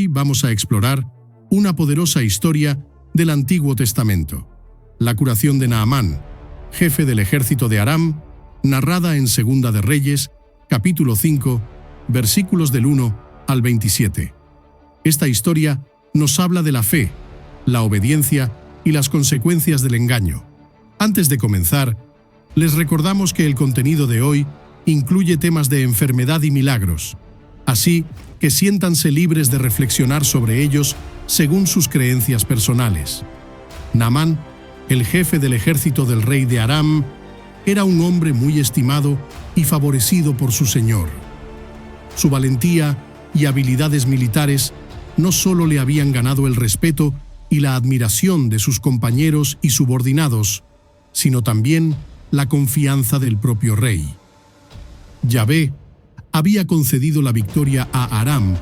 vamos a explorar una poderosa historia del Antiguo Testamento, la curación de Naamán, jefe del ejército de Aram, narrada en Segunda de Reyes, capítulo 5, versículos del 1 al 27. Esta historia nos habla de la fe, la obediencia y las consecuencias del engaño. Antes de comenzar, les recordamos que el contenido de hoy incluye temas de enfermedad y milagros, así que siéntanse libres de reflexionar sobre ellos según sus creencias personales. Naamán, el jefe del ejército del rey de Aram, era un hombre muy estimado y favorecido por su señor. Su valentía y habilidades militares no solo le habían ganado el respeto y la admiración de sus compañeros y subordinados, sino también la confianza del propio rey. Yahvé había concedido la victoria a Aram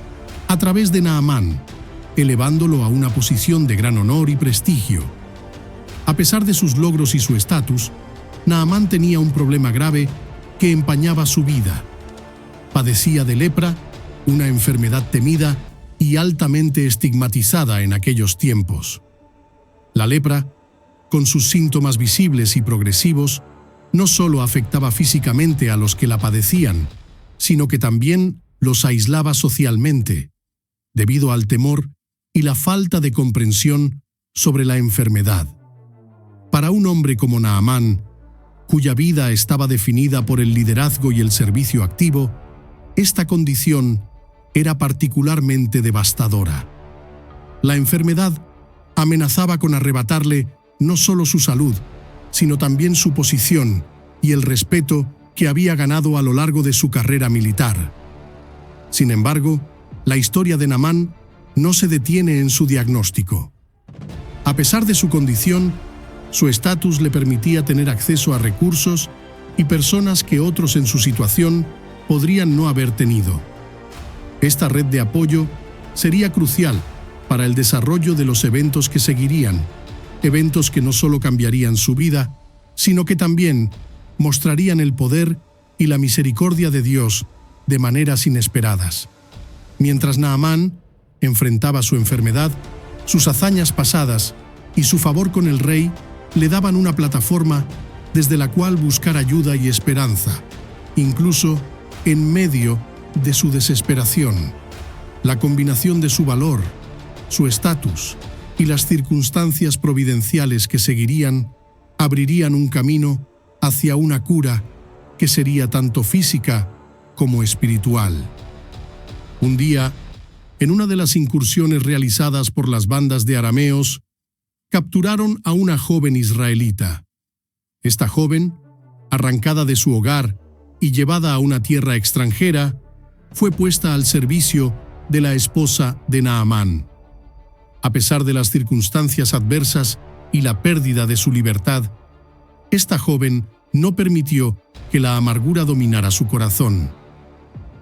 a través de Naamán, elevándolo a una posición de gran honor y prestigio. A pesar de sus logros y su estatus, Naamán tenía un problema grave que empañaba su vida. Padecía de lepra, una enfermedad temida y altamente estigmatizada en aquellos tiempos. La lepra, con sus síntomas visibles y progresivos, no solo afectaba físicamente a los que la padecían, sino que también los aislaba socialmente, debido al temor y la falta de comprensión sobre la enfermedad. Para un hombre como Naamán, cuya vida estaba definida por el liderazgo y el servicio activo, esta condición era particularmente devastadora. La enfermedad amenazaba con arrebatarle no solo su salud, sino también su posición y el respeto que había ganado a lo largo de su carrera militar. Sin embargo, la historia de Naamán no se detiene en su diagnóstico. A pesar de su condición, su estatus le permitía tener acceso a recursos y personas que otros en su situación podrían no haber tenido. Esta red de apoyo sería crucial para el desarrollo de los eventos que seguirían, eventos que no solo cambiarían su vida, sino que también mostrarían el poder y la misericordia de Dios de maneras inesperadas. Mientras Naamán enfrentaba su enfermedad, sus hazañas pasadas y su favor con el rey le daban una plataforma desde la cual buscar ayuda y esperanza, incluso en medio de su desesperación. La combinación de su valor, su estatus y las circunstancias providenciales que seguirían abrirían un camino hacia una cura que sería tanto física como espiritual. Un día, en una de las incursiones realizadas por las bandas de arameos, capturaron a una joven israelita. Esta joven, arrancada de su hogar y llevada a una tierra extranjera, fue puesta al servicio de la esposa de Naamán. A pesar de las circunstancias adversas y la pérdida de su libertad, esta joven no permitió que la amargura dominara su corazón.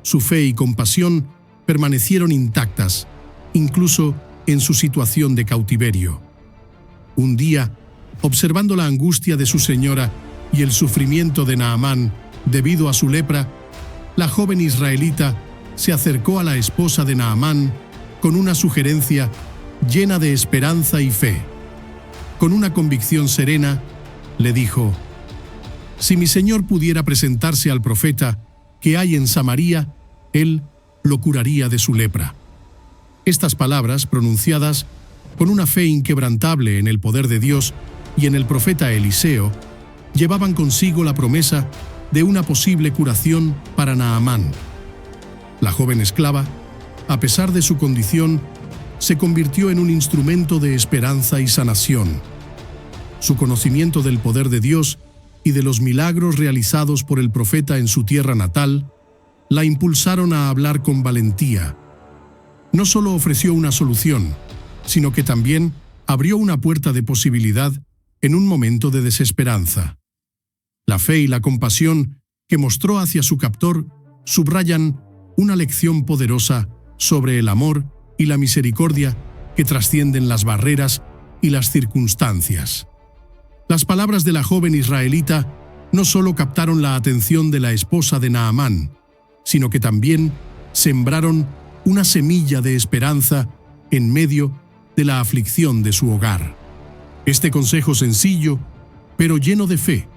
Su fe y compasión permanecieron intactas, incluso en su situación de cautiverio. Un día, observando la angustia de su señora y el sufrimiento de Naamán debido a su lepra, la joven israelita se acercó a la esposa de Naamán con una sugerencia llena de esperanza y fe. Con una convicción serena, le dijo: «Si mi señor pudiera presentarse al profeta que hay en Samaria, él lo curaría de su lepra». Estas palabras, pronunciadas con una fe inquebrantable en el poder de Dios y en el profeta Eliseo, llevaban consigo la promesa de una posible curación para Naamán. La joven esclava, a pesar de su condición, se convirtió en un instrumento de esperanza y sanación. Su conocimiento del poder de Dios y de los milagros realizados por el profeta en su tierra natal la impulsaron a hablar con valentía. No solo ofreció una solución, sino que también abrió una puerta de posibilidad en un momento de desesperanza. La fe y la compasión que mostró hacia su captor subrayan una lección poderosa sobre el amor y la misericordia que trascienden las barreras y las circunstancias. Las palabras de la joven israelita no solo captaron la atención de la esposa de Naamán, sino que también sembraron una semilla de esperanza en medio de la aflicción de su hogar. Este consejo sencillo, pero lleno de fe,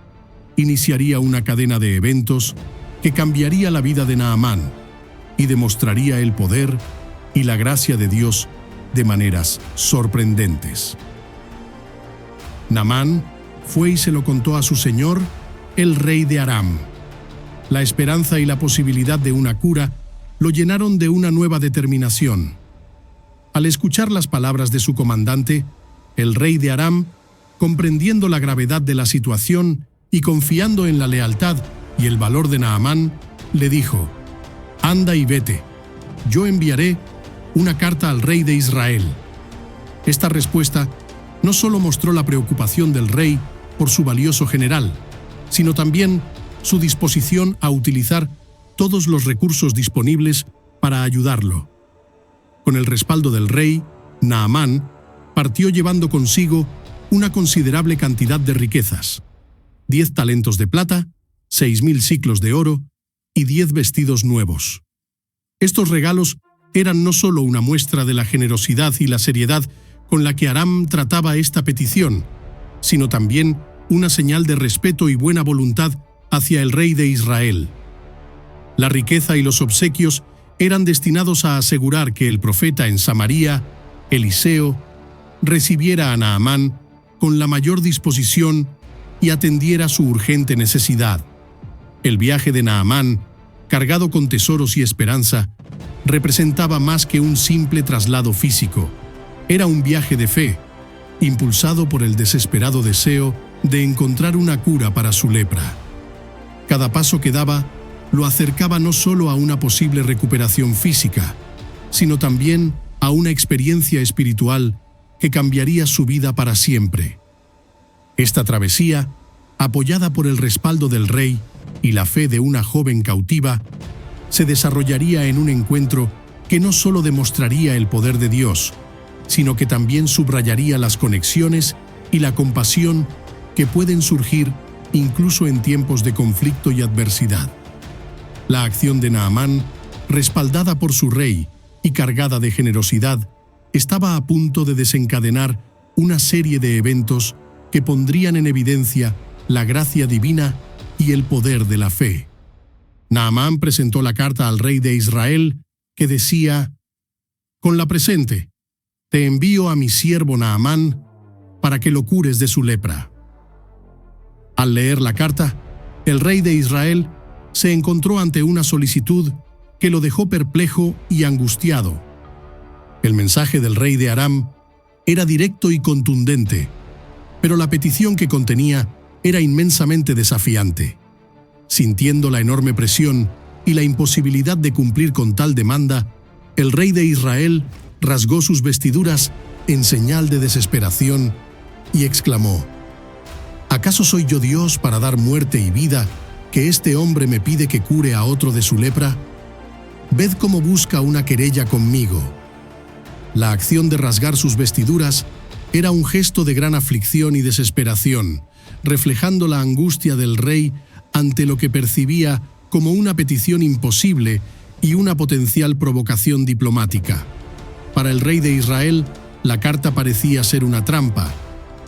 iniciaría una cadena de eventos que cambiaría la vida de Naamán y demostraría el poder y la gracia de Dios de maneras sorprendentes. Naamán fue y se lo contó a su señor, el rey de Aram. La esperanza y la posibilidad de una cura lo llenaron de una nueva determinación. Al escuchar las palabras de su comandante, el rey de Aram, comprendiendo la gravedad de la situación y confiando en la lealtad y el valor de Naamán, le dijo: «Anda y vete, yo enviaré una carta al rey de Israel». Esta respuesta no solo mostró la preocupación del rey por su valioso general, sino también su disposición a utilizar todos los recursos disponibles para ayudarlo. Con el respaldo del rey, Naamán partió llevando consigo una considerable cantidad de riquezas: 10 talentos de plata, 6.000 siclos de oro y 10 vestidos nuevos. Estos regalos eran no solo una muestra de la generosidad y la seriedad con la que Aram trataba esta petición, sino también una señal de respeto y buena voluntad hacia el rey de Israel. La riqueza y los obsequios eran destinados a asegurar que el profeta en Samaria, Eliseo, recibiera a Naamán con la mayor disposición y atendiera su urgente necesidad. El viaje de Naamán, cargado con tesoros y esperanza, representaba más que un simple traslado físico. Era un viaje de fe, impulsado por el desesperado deseo de encontrar una cura para su lepra. Cada paso que daba lo acercaba no solo a una posible recuperación física, sino también a una experiencia espiritual que cambiaría su vida para siempre. Esta travesía, apoyada por el respaldo del rey y la fe de una joven cautiva, se desarrollaría en un encuentro que no solo demostraría el poder de Dios, sino que también subrayaría las conexiones y la compasión que pueden surgir incluso en tiempos de conflicto y adversidad. La acción de Naamán, respaldada por su rey y cargada de generosidad, estaba a punto de desencadenar una serie de eventos que pondrían en evidencia la gracia divina y el poder de la fe. Naamán presentó la carta al rey de Israel, que decía: «Con la presente, te envío a mi siervo Naamán para que lo cures de su lepra». Al leer la carta, el rey de Israel se encontró ante una solicitud que lo dejó perplejo y angustiado. El mensaje del rey de Aram era directo y contundente, pero la petición que contenía era inmensamente desafiante. Sintiendo la enorme presión y la imposibilidad de cumplir con tal demanda, el rey de Israel rasgó sus vestiduras en señal de desesperación y exclamó: «¿Acaso soy yo Dios para dar muerte y vida, que este hombre me pide que cure a otro de su lepra? Ved cómo busca una querella conmigo». La acción de rasgar sus vestiduras era un gesto de gran aflicción y desesperación, reflejando la angustia del rey ante lo que percibía como una petición imposible y una potencial provocación diplomática. Para el rey de Israel, la carta parecía ser una trampa,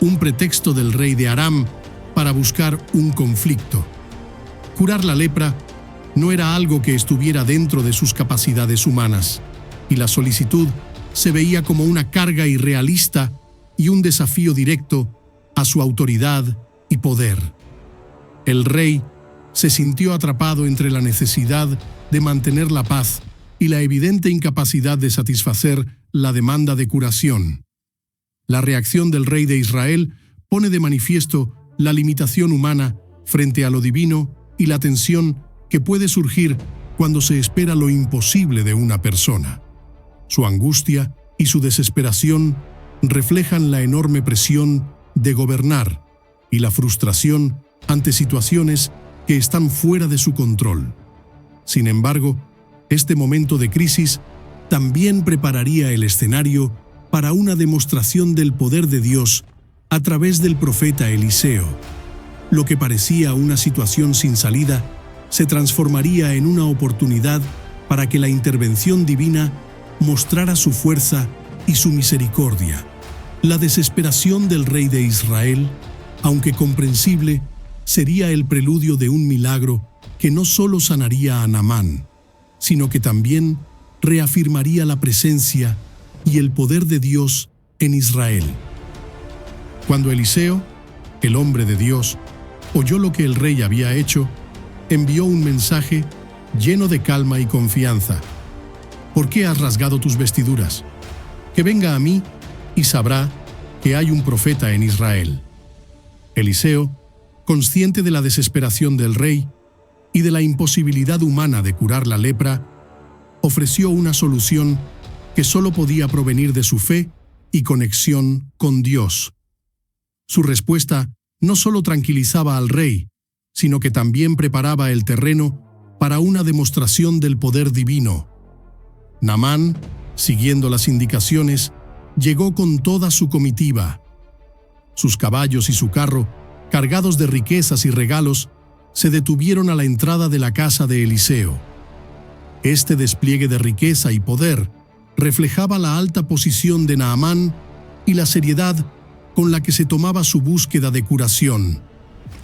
un pretexto del rey de Aram para buscar un conflicto. Curar la lepra no era algo que estuviera dentro de sus capacidades humanas, y la solicitud se veía como una carga irrealista y un desafío directo a su autoridad y poder. El rey se sintió atrapado entre la necesidad de mantener la paz y la evidente incapacidad de satisfacer la demanda de curación. La reacción del rey de Israel pone de manifiesto la limitación humana frente a lo divino y la tensión que puede surgir cuando se espera lo imposible de una persona. Su angustia y su desesperación reflejan la enorme presión de gobernar y la frustración ante situaciones que están fuera de su control. Sin embargo, este momento de crisis también prepararía el escenario para una demostración del poder de Dios a través del profeta Eliseo. Lo que parecía una situación sin salida se transformaría en una oportunidad para que la intervención divina mostrara su fuerza y su misericordia. La desesperación del rey de Israel, aunque comprensible, sería el preludio de un milagro que no solo sanaría a Naamán, sino que también reafirmaría la presencia y el poder de Dios en Israel. Cuando Eliseo, el hombre de Dios, oyó lo que el rey había hecho, envió un mensaje lleno de calma y confianza. ¿Por qué has rasgado tus vestiduras? Que venga a mí y sabrá que hay un profeta en Israel. Eliseo, consciente de la desesperación del rey y de la imposibilidad humana de curar la lepra, ofreció una solución que solo podía provenir de su fe y conexión con Dios. Su respuesta no solo tranquilizaba al rey, sino que también preparaba el terreno para una demostración del poder divino. Naamán, siguiendo las indicaciones, llegó con toda su comitiva. Sus caballos y su carro, cargados de riquezas y regalos, se detuvieron a la entrada de la casa de Eliseo. Este despliegue de riqueza y poder reflejaba la alta posición de Naamán y la seriedad con la que se tomaba su búsqueda de curación.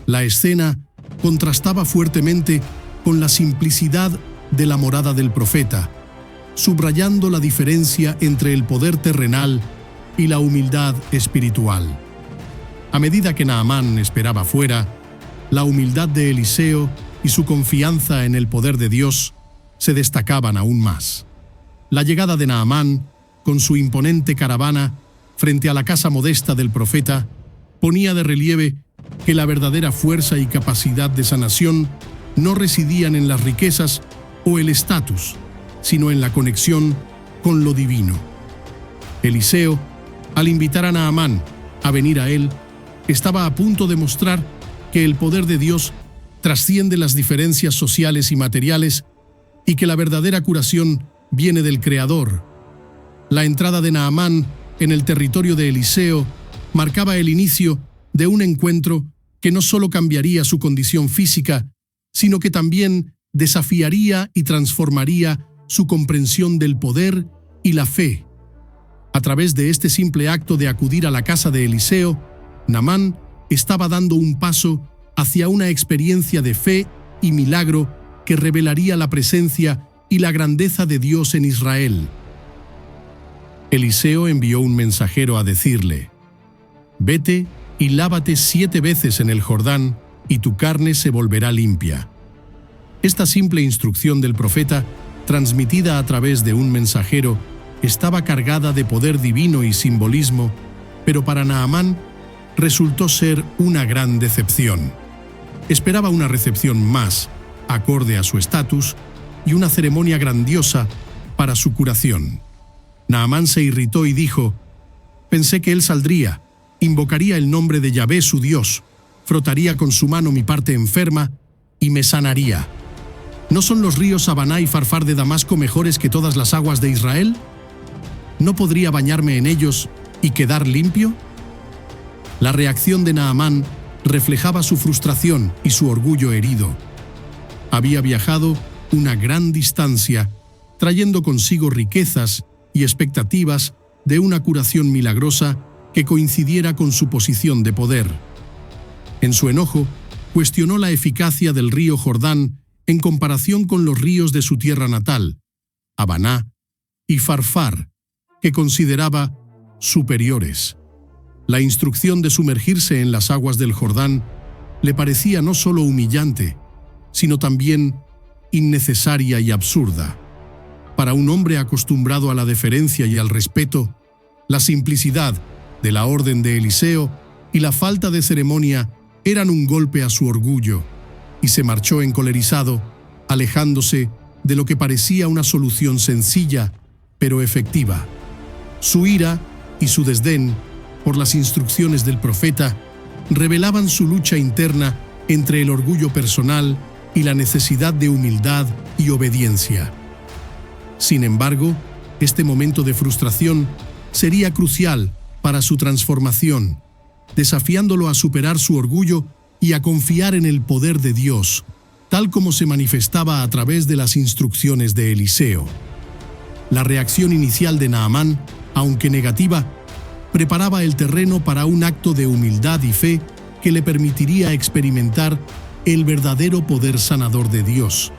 La escena contrastaba fuertemente con la simplicidad de la morada del profeta, subrayando la diferencia entre el poder terrenal y la humildad espiritual. A medida que Naamán esperaba fuera, la humildad de Eliseo y su confianza en el poder de Dios se destacaban aún más. La llegada de Naamán, con su imponente caravana, frente a la casa modesta del profeta, ponía de relieve que la verdadera fuerza y capacidad de sanación no residían en las riquezas o el estatus, sino en la conexión con lo divino. Eliseo, al invitar a Naamán a venir a él, estaba a punto de mostrar que el poder de Dios trasciende las diferencias sociales y materiales y que la verdadera curación viene del Creador. La entrada de Naamán en el territorio de Eliseo marcaba el inicio de un encuentro que no solo cambiaría su condición física, sino que también desafiaría y transformaría su comprensión del poder y la fe. A través de este simple acto de acudir a la casa de Eliseo, Naamán estaba dando un paso hacia una experiencia de fe y milagro que revelaría la presencia y la grandeza de Dios en Israel. Eliseo envió un mensajero a decirle: «Vete y lávate 7 veces en el Jordán, y tu carne se volverá limpia». Esta simple instrucción del profeta, transmitida a través de un mensajero, estaba cargada de poder divino y simbolismo, pero para Naamán resultó ser una gran decepción. Esperaba una recepción más, acorde a su estatus, y una ceremonia grandiosa para su curación. Naamán se irritó y dijo: «Pensé que él saldría, invocaría el nombre de Yahvé su Dios, frotaría con su mano mi parte enferma y me sanaría. ¿No son los ríos Habaná y Farfar de Damasco mejores que todas las aguas de Israel? ¿No podría bañarme en ellos y quedar limpio?». La reacción de Naamán reflejaba su frustración y su orgullo herido. Había viajado una gran distancia, trayendo consigo riquezas y expectativas de una curación milagrosa que coincidiera con su posición de poder. En su enojo, cuestionó la eficacia del río Jordán en comparación con los ríos de su tierra natal, Habaná y Farfar, que consideraba superiores. La instrucción de sumergirse en las aguas del Jordán le parecía no solo humillante, sino también innecesaria y absurda. Para un hombre acostumbrado a la deferencia y al respeto, la simplicidad de la orden de Eliseo y la falta de ceremonia eran un golpe a su orgullo, y se marchó encolerizado, alejándose de lo que parecía una solución sencilla, pero efectiva. Su ira y su desdén por las instrucciones del profeta revelaban su lucha interna entre el orgullo personal y la necesidad de humildad y obediencia. Sin embargo, este momento de frustración sería crucial para su transformación, desafiándolo a superar su orgullo y a confiar en el poder de Dios, tal como se manifestaba a través de las instrucciones de Eliseo. La reacción inicial de Naamán, aunque negativa, preparaba el terreno para un acto de humildad y fe que le permitiría experimentar el verdadero poder sanador de Dios.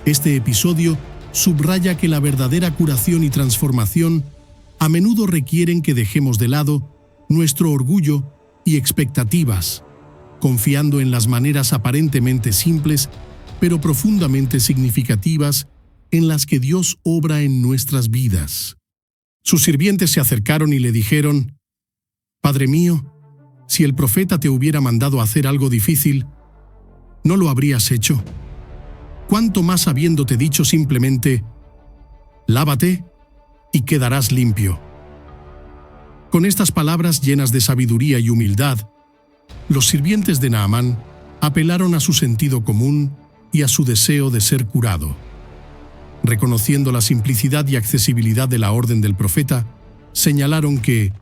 Este episodio subraya que la verdadera curación y transformación a menudo requieren que dejemos de lado nuestro orgullo y expectativas, confiando en las maneras aparentemente simples, pero profundamente significativas en las que Dios obra en nuestras vidas. Sus sirvientes se acercaron y le dijeron: «Padre mío, si el profeta te hubiera mandado hacer algo difícil, ¿no lo habrías hecho? ¿Cuánto más habiéndote dicho simplemente: lávate y quedarás limpio?» Con estas palabras llenas de sabiduría y humildad, los sirvientes de Naamán apelaron a su sentido común y a su deseo de ser curado. Reconociendo la simplicidad y accesibilidad de la orden del profeta, señalaron que,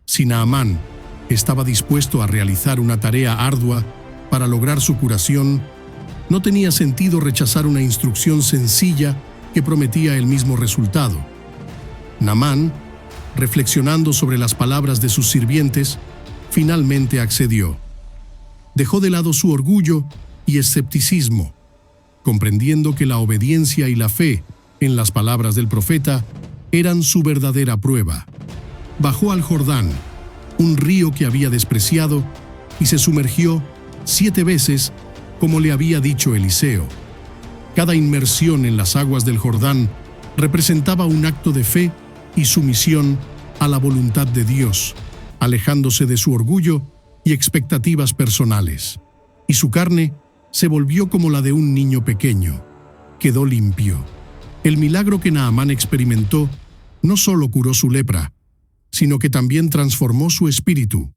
si Naamán estaba dispuesto a realizar una tarea ardua para lograr su curación, no tenía sentido rechazar una instrucción sencilla que prometía el mismo resultado. Naamán, reflexionando sobre las palabras de sus sirvientes, finalmente accedió. Dejó de lado su orgullo y escepticismo, comprendiendo que la obediencia y la fe en las palabras del profeta eran su verdadera prueba. Bajó al Jordán, un río que había despreciado, y se sumergió 7 veces, como le había dicho Eliseo. Cada inmersión en las aguas del Jordán representaba un acto de fe y sumisión a la voluntad de Dios, alejándose de su orgullo y expectativas personales. Y su carne se volvió como la de un niño pequeño. Quedó limpio. El milagro que Naamán experimentó no solo curó su lepra, sino que también transformó su espíritu.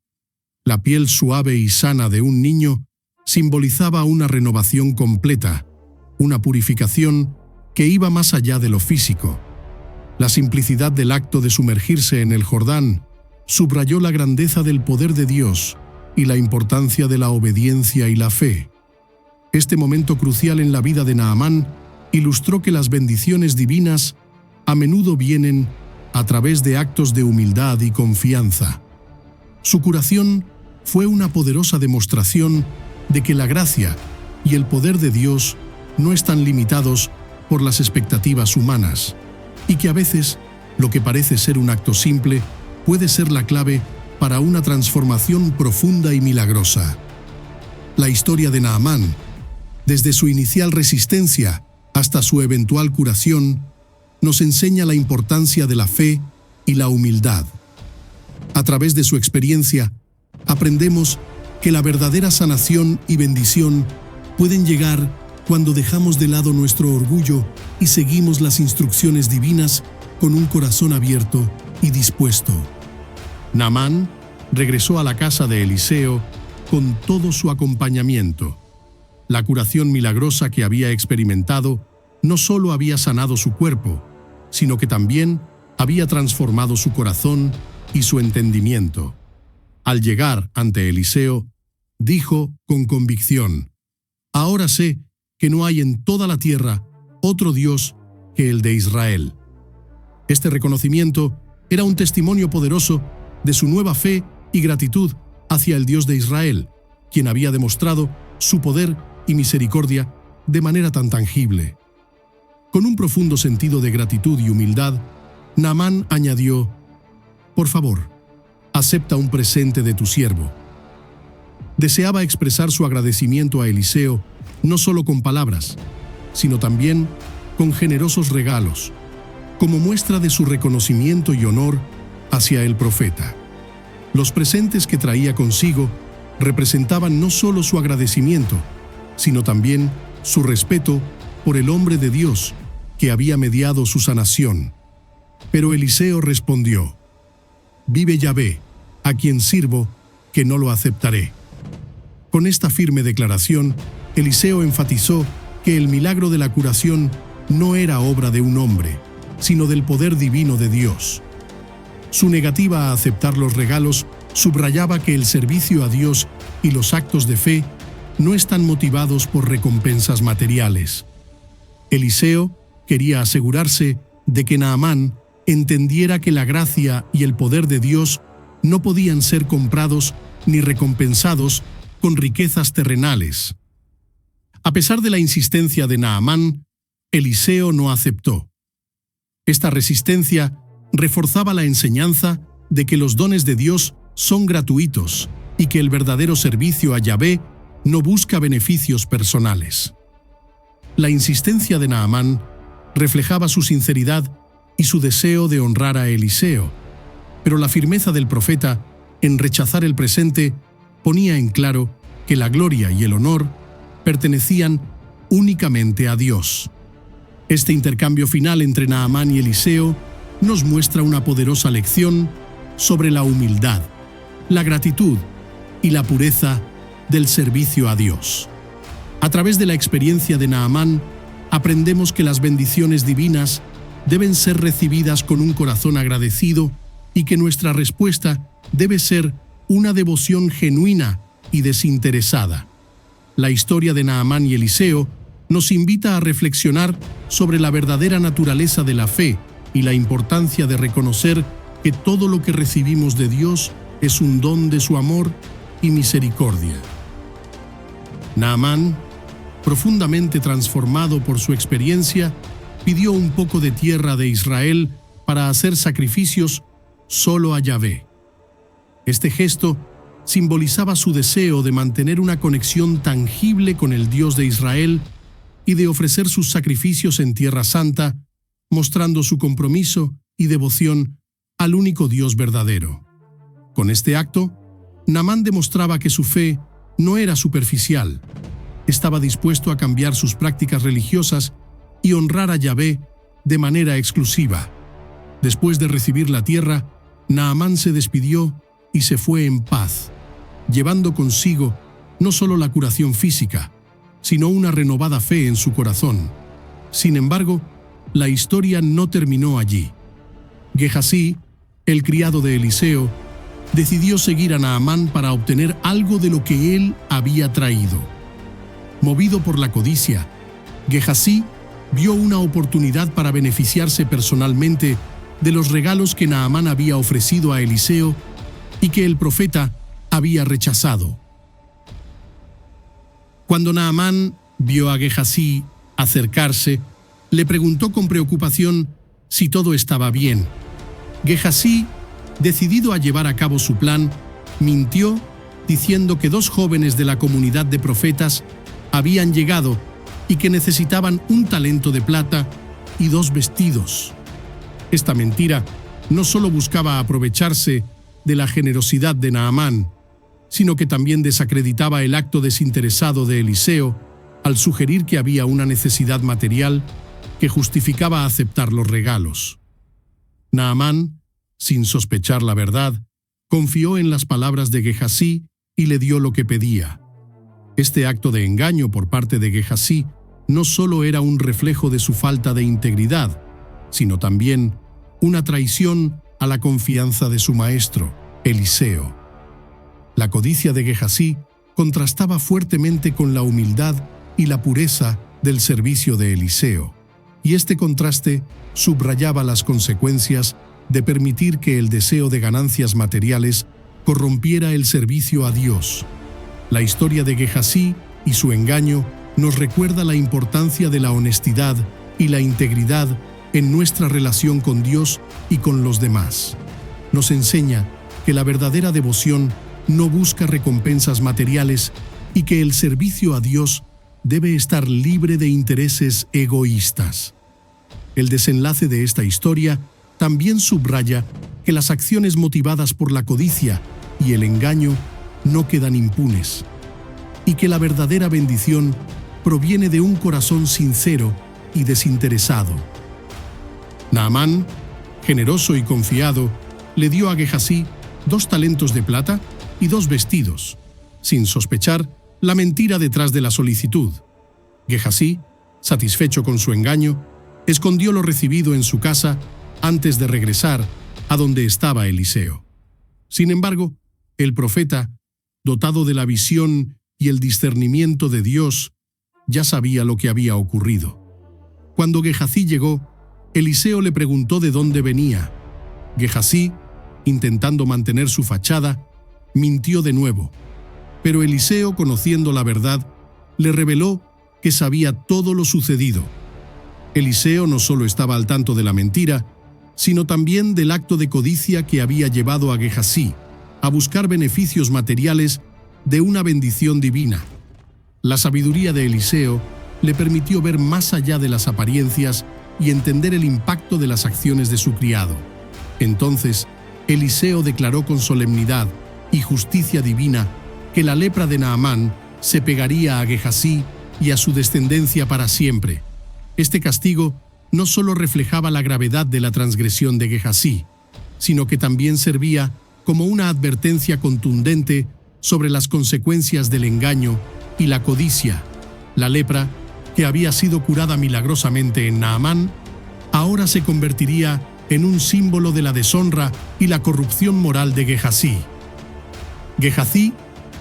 La piel suave y sana de un niño simbolizaba una renovación completa, una purificación que iba más allá de lo físico. La simplicidad del acto de sumergirse en el Jordán subrayó la grandeza del poder de Dios y la importancia de la obediencia y la fe. Este momento crucial en la vida de Naamán ilustró que las bendiciones divinas a menudo vienen a través de actos de humildad y confianza. Su curación fue una poderosa demostración de que la gracia y el poder de Dios no están limitados por las expectativas humanas, y que a veces lo que parece ser un acto simple puede ser la clave para una transformación profunda y milagrosa. La historia de Naamán, desde su inicial resistencia hasta su eventual curación, nos enseña la importancia de la fe y la humildad. A través de su experiencia, aprendemos que la verdadera sanación y bendición pueden llegar cuando dejamos de lado nuestro orgullo y seguimos las instrucciones divinas con un corazón abierto y dispuesto. Naamán regresó a la casa de Eliseo con todo su acompañamiento. La curación milagrosa que había experimentado no solo había sanado su cuerpo, sino que también había transformado su corazón y su entendimiento. Al llegar ante Eliseo, dijo con convicción: «Ahora sé que no hay en toda la tierra otro Dios que el de Israel». Este reconocimiento era un testimonio poderoso de su nueva fe y gratitud hacia el Dios de Israel, quien había demostrado su poder y misericordia de manera tan tangible. Con un profundo sentido de gratitud y humildad, Naamán añadió: «Por favor, acepta un presente de tu siervo». Deseaba expresar su agradecimiento a Eliseo no solo con palabras, sino también con generosos regalos, como muestra de su reconocimiento y honor hacia el profeta. Los presentes que traía consigo representaban no solo su agradecimiento, sino también su respeto por el hombre de Dios que había mediado su sanación. Pero Eliseo respondió: «Vive Yahvé, a quien sirvo, que no lo aceptaré». Con esta firme declaración, Eliseo enfatizó que el milagro de la curación no era obra de un hombre, sino del poder divino de Dios. Su negativa a aceptar los regalos subrayaba que el servicio a Dios y los actos de fe no están motivados por recompensas materiales. Eliseo quería asegurarse de que Naamán entendiera que la gracia y el poder de Dios no podían ser comprados ni recompensados con riquezas terrenales. A pesar de la insistencia de Naamán, Eliseo no aceptó. Esta resistencia reforzaba la enseñanza de que los dones de Dios son gratuitos y que el verdadero servicio a Yahvé no busca beneficios personales. La insistencia de Naamán reflejaba su sinceridad y su deseo de honrar a Eliseo, pero la firmeza del profeta en rechazar el presente ponía en claro que la gloria y el honor pertenecían únicamente a Dios. Este intercambio final entre Naamán y Eliseo nos muestra una poderosa lección sobre la humildad, la gratitud y la pureza del servicio a Dios. A través de la experiencia de Naamán, aprendemos que las bendiciones divinas deben ser recibidas con un corazón agradecido y que nuestra respuesta debe ser una devoción genuina y desinteresada. La historia de Naamán y Eliseo nos invita a reflexionar sobre la verdadera naturaleza de la fe y la importancia de reconocer que todo lo que recibimos de Dios es un don de su amor y misericordia. Naamán, profundamente transformado por su experiencia, pidió un poco de tierra de Israel para hacer sacrificios solo a Yahvé. Este gesto simbolizaba su deseo de mantener una conexión tangible con el Dios de Israel y de ofrecer sus sacrificios en Tierra Santa, mostrando su compromiso y devoción al único Dios verdadero. Con este acto, Naamán demostraba que su fe no era superficial. Estaba dispuesto a cambiar sus prácticas religiosas y honrar a Yahvé de manera exclusiva. Después de recibir la tierra, Naamán se despidió y se fue en paz, llevando consigo no solo la curación física, sino una renovada fe en su corazón. Sin embargo, la historia no terminó allí. Gehasí, el criado de Eliseo, decidió seguir a Naamán para obtener algo de lo que él había traído. Movido por la codicia, Gehasí vio una oportunidad para beneficiarse personalmente de los regalos que Naamán había ofrecido a Eliseo y que el profeta había rechazado. Cuando Naamán vio a Gehasí acercarse, le preguntó con preocupación si todo estaba bien. Gehasí, decidido a llevar a cabo su plan, mintió diciendo que 2 jóvenes de la comunidad de profetas habían llegado y que necesitaban un talento de plata y 2 vestidos. Esta mentira no solo buscaba aprovecharse de la generosidad de Naamán, sino que también desacreditaba el acto desinteresado de Eliseo al sugerir que había una necesidad material que justificaba aceptar los regalos. Naamán, sin sospechar la verdad, confió en las palabras de Gehasí y le dio lo que pedía. Este acto de engaño por parte de Gehasí no solo era un reflejo de su falta de integridad, sino también una traición a la confianza de su maestro, Eliseo. La codicia de Gehasí contrastaba fuertemente con la humildad y la pureza del servicio de Eliseo, y este contraste subrayaba las consecuencias de permitir que el deseo de ganancias materiales corrompiera el servicio a Dios. La historia de Gehasí y su engaño nos recuerda la importancia de la honestidad y la integridad en nuestra relación con Dios y con los demás. Nos enseña que la verdadera devoción no busca recompensas materiales y que el servicio a Dios debe estar libre de intereses egoístas. El desenlace de esta historia también subraya que las acciones motivadas por la codicia y el engaño no quedan impunes, y que la verdadera bendición proviene de un corazón sincero y desinteresado. Naamán, generoso y confiado, le dio a Gehasí 2 talentos de plata y 2 vestidos, sin sospechar la mentira detrás de la solicitud. Gehasí, satisfecho con su engaño, escondió lo recibido en su casa antes de regresar a donde estaba Eliseo. Sin embargo, el profeta, dotado de la visión y el discernimiento de Dios, ya sabía lo que había ocurrido. Cuando Gehasí llegó, Eliseo le preguntó de dónde venía. Gehasí, intentando mantener su fachada, mintió de nuevo. Pero Eliseo, conociendo la verdad, le reveló que sabía todo lo sucedido. Eliseo no solo estaba al tanto de la mentira, sino también del acto de codicia que había llevado a Gehasí a buscar beneficios materiales de una bendición divina. La sabiduría de Eliseo le permitió ver más allá de las apariencias y entender el impacto de las acciones de su criado. Entonces, Eliseo declaró con solemnidad y justicia divina que la lepra de Naamán se pegaría a Gehasí y a su descendencia para siempre. Este castigo no solo reflejaba la gravedad de la transgresión de Gehasí, sino que también servía como una advertencia contundente sobre las consecuencias del engaño y la codicia. La lepra, que había sido curada milagrosamente en Naamán, ahora se convertiría en un símbolo de la deshonra y la corrupción moral de Gehasí. Gehasí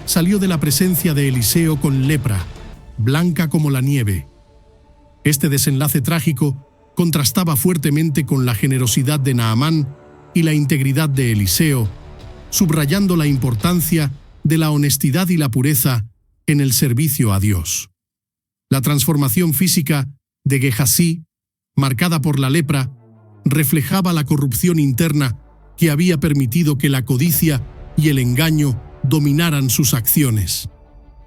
salió de la presencia de Eliseo con lepra, blanca como la nieve. Este desenlace trágico contrastaba fuertemente con la generosidad de Naamán y la integridad de Eliseo, subrayando la importancia de la honestidad y la pureza en el servicio a Dios. La transformación física de Gehasí, marcada por la lepra, reflejaba la corrupción interna que había permitido que la codicia y el engaño dominaran sus acciones.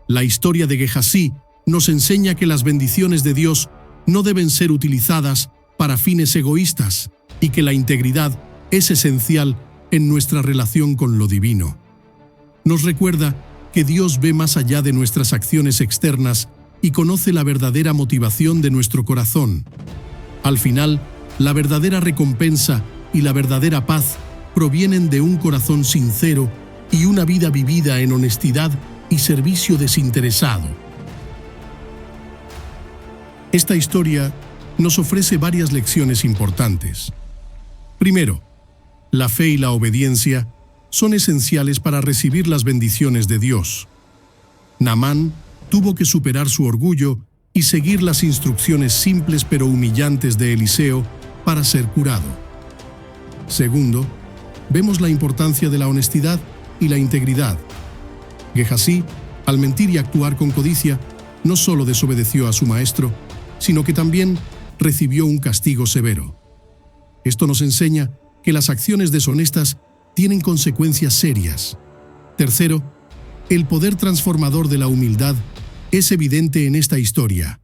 La historia de Gehasí nos enseña que las bendiciones de Dios no deben ser utilizadas para fines egoístas y que la integridad es esencial en nuestra relación con lo divino. Nos recuerda que Dios ve más allá de nuestras acciones externas y conoce la verdadera motivación de nuestro corazón. Al final, la verdadera recompensa y la verdadera paz provienen de un corazón sincero y una vida vivida en honestidad y servicio desinteresado. Esta historia nos ofrece varias lecciones importantes. Primero, la fe y la obediencia son esenciales para recibir las bendiciones de Dios. Naamán tuvo que superar su orgullo y seguir las instrucciones simples pero humillantes de Eliseo para ser curado. Segundo, vemos la importancia de la honestidad y la integridad. Gehasí, al mentir y actuar con codicia, no solo desobedeció a su maestro, sino que también recibió un castigo severo. Esto nos enseña que las acciones deshonestas tienen consecuencias serias. Tercero, el poder transformador de la humildad es evidente en esta historia.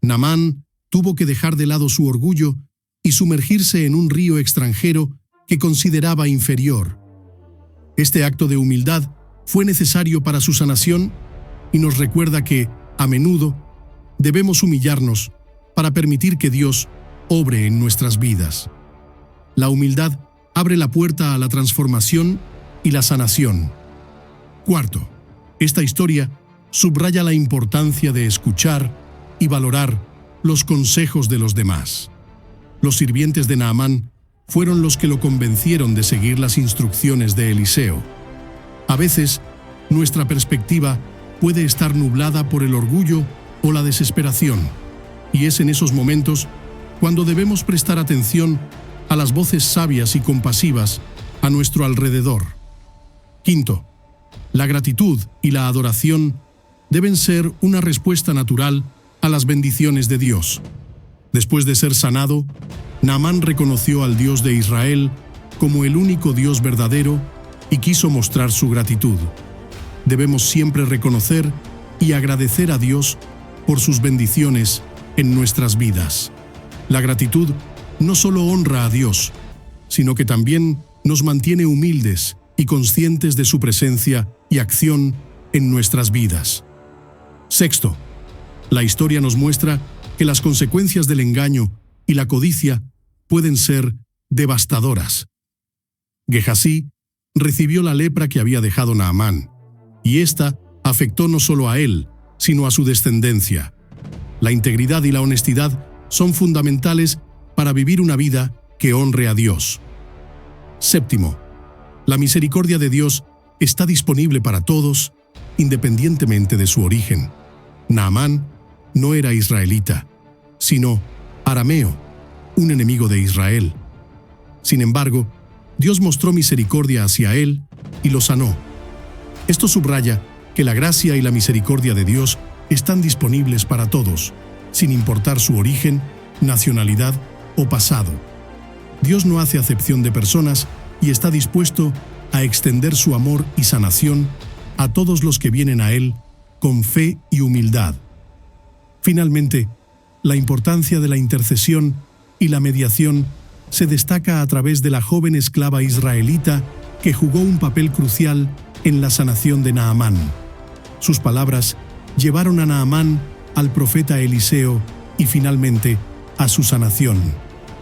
Naamán tuvo que dejar de lado su orgullo y sumergirse en un río extranjero que consideraba inferior. Este acto de humildad fue necesario para su sanación y nos recuerda que, a menudo, debemos humillarnos para permitir que Dios obre en nuestras vidas. La humildad abre la puerta a la transformación y la sanación. Cuarto, esta historia subraya la importancia de escuchar y valorar los consejos de los demás. Los sirvientes de Naamán fueron los que lo convencieron de seguir las instrucciones de Eliseo. A veces, nuestra perspectiva puede estar nublada por el orgullo o la desesperación, y es en esos momentos cuando debemos prestar atención a las voces sabias y compasivas a nuestro alrededor. Quinto, la gratitud y la adoración deben ser una respuesta natural a las bendiciones de Dios. Después de ser sanado, Naamán reconoció al Dios de Israel como el único Dios verdadero y quiso mostrar su gratitud. Debemos siempre reconocer y agradecer a Dios por sus bendiciones en nuestras vidas. La gratitud no solo honra a Dios, sino que también nos mantiene humildes y conscientes de su presencia y acción en nuestras vidas. Sexto, la historia nos muestra que las consecuencias del engaño y la codicia pueden ser devastadoras. Gehasí recibió la lepra que había dejado Naamán, y esta afectó no solo a él, sino a su descendencia. La integridad y la honestidad son fundamentales para vivir una vida que honre a Dios. Séptimo, la misericordia de Dios está disponible para todos, independientemente de su origen. Naamán no era israelita, sino arameo, un enemigo de Israel. Sin embargo, Dios mostró misericordia hacia él y lo sanó. Esto subraya que la gracia y la misericordia de Dios están disponibles para todos, sin importar su origen, nacionalidad o pasado. Dios no hace acepción de personas y está dispuesto a extender su amor y sanación a todos los que vienen a Él con fe y humildad. Finalmente, la importancia de la intercesión y la mediación se destaca a través de la joven esclava israelita que jugó un papel crucial en la sanación de Naamán. Sus palabras llevaron a Naamán al profeta Eliseo y finalmente a su sanación.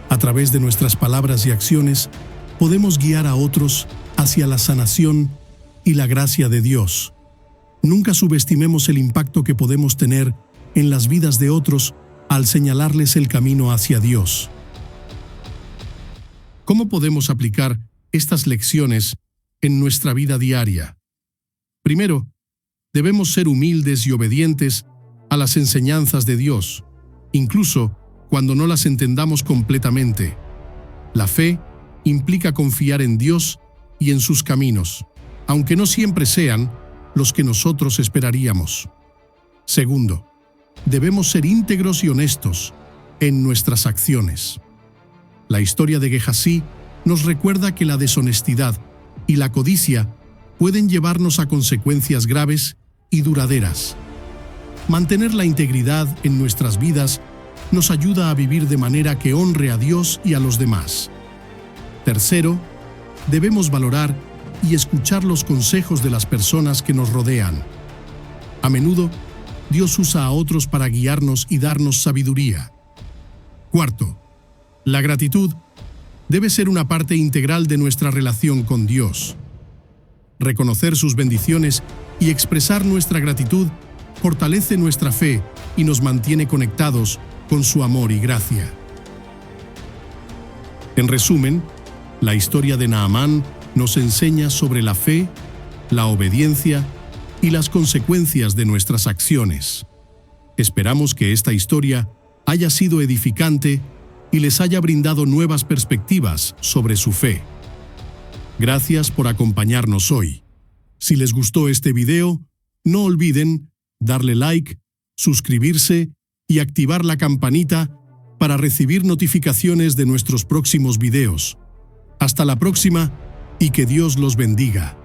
A través de nuestras palabras y acciones, podemos guiar a otros hacia la sanación y la gracia de Dios. Nunca subestimemos el impacto que podemos tener en las vidas de otros al señalarles el camino hacia Dios. ¿Cómo podemos aplicar estas lecciones en nuestra vida diaria? Primero, debemos ser humildes y obedientes a las enseñanzas de Dios, incluso cuando no las entendamos completamente. La fe implica confiar en Dios y en sus caminos, aunque no siempre sean los que nosotros esperaríamos. Segundo, debemos ser íntegros y honestos en nuestras acciones. La historia de Gehasí nos recuerda que la deshonestidad y la codicia pueden llevarnos a consecuencias graves y duraderas. Mantener la integridad en nuestras vidas nos ayuda a vivir de manera que honre a Dios y a los demás. Tercero, debemos valorar y escuchar los consejos de las personas que nos rodean. A menudo, Dios usa a otros para guiarnos y darnos sabiduría. Cuarto, la gratitud debe ser una parte integral de nuestra relación con Dios. Reconocer sus bendiciones y expresar nuestra gratitud fortalece nuestra fe y nos mantiene conectados con su amor y gracia. En resumen, la historia de Naamán nos enseña sobre la fe, la obediencia y las consecuencias de nuestras acciones. Esperamos que esta historia haya sido edificante y les haya brindado nuevas perspectivas sobre su fe. Gracias por acompañarnos hoy. Si les gustó este video, no olviden darle like, suscribirse y activar la campanita para recibir notificaciones de nuestros próximos videos. Hasta la próxima y que Dios los bendiga.